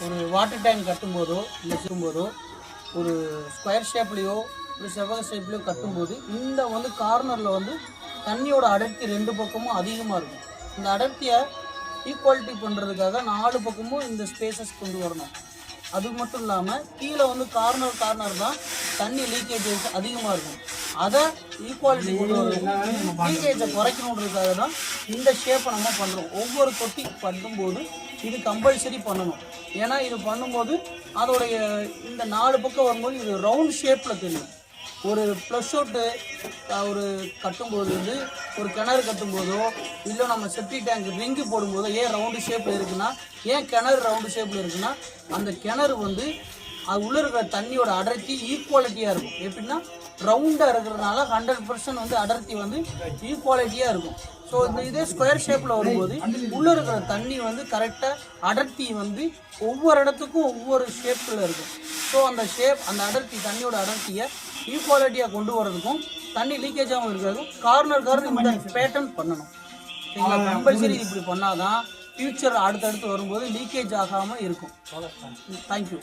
ஒரு water tank கட்டும்போதோ இல்லை செய்யும்போதோ ஒரு ஸ்கொயர் ஷேப்லேயோ ஒரு செவ்வக ஷேப்லேயோ கட்டும்போது இந்த வந்து கார்னரில் வந்து தண்ணியோட அடர்த்தி ரெண்டு பக்கமும் அதிகமாக இருக்கும். இந்த அடர்த்தியை ஈக்குவாலிட்டி பண்ணுறதுக்காக 4 பக்கமும் இந்த ஸ்பேசஸ் கொண்டு வரணும். அது மட்டும் இல்லாமல் கீழே வந்து கார்னர் தான் தண்ணி லீக்கேஜஸ் அதிகமாக இருக்கும். அதை ஈக்குவாலிட்டி கொண்டு வரணும், லீக்கேஜை குறைக்கணுன்றதுக்காக தான் இந்த ஷேப்பை நம்ம பண்ணுறோம். ஒவ்வொரு தொட்டி பண்ணும்போது இது கம்பல்சரி பண்ணணும். ஏன்னா இது பண்ணும்போது அதோடைய இந்த 4 பக்கம் வரும்போது இது ரவுண்ட் ஷேப்பில் தெரியும். ஒரு ப்ளஸ் ஷோட்டு ஒரு கட்டும்போது வந்து ஒரு கிணறு கட்டும்போதோ இல்லை நம்ம செப்டி டேங்க் ரிங்கு போடும்போதோ ஏன் ரவுண்டு ஷேப்பில் இருக்குன்னா, ஏன் கிணறு ரவுண்டு ஷேப்பில் இருக்குன்னா, அந்த கிணறு வந்து அது உள்ளே இருக்கிற தண்ணியோட அடர்த்தி ஈக்குவாலிட்டியாக இருக்கும். எப்படின்னா ரவுண்டாக இருக்கிறதுனால 100% வந்து அடர்த்தி வந்து ஈக்குவாலிட்டியாக இருக்கும். ஸோ இந்த இதே ஸ்கொயர் ஷேப்பில் வரும்போது உள்ளே இருக்கிற தண்ணி வந்து கரெக்டாக அடர்த்தி வந்து ஒவ்வொரு இடத்துக்கும் ஒவ்வொரு ஷேப்பில் இருக்கும். ஸோ அந்த அடர்த்தி தண்ணியோட அடர்த்தியை ஈக்குவாலிட்டியாக கொண்டு வரதுக்கும் தண்ணி லீக்கேஜாகவும் இருக்கிறதுக்கும் கார்னர் இந்த பேட்டர்ன் பண்ணணும். சரிங்களா? கம்பல்சரி இப்படி பண்ணாதான் ஃபியூச்சர் அடுத்தடுத்து வரும்போது லீக்கேஜ் ஆகாமல் இருக்கும். தேங்க்யூ.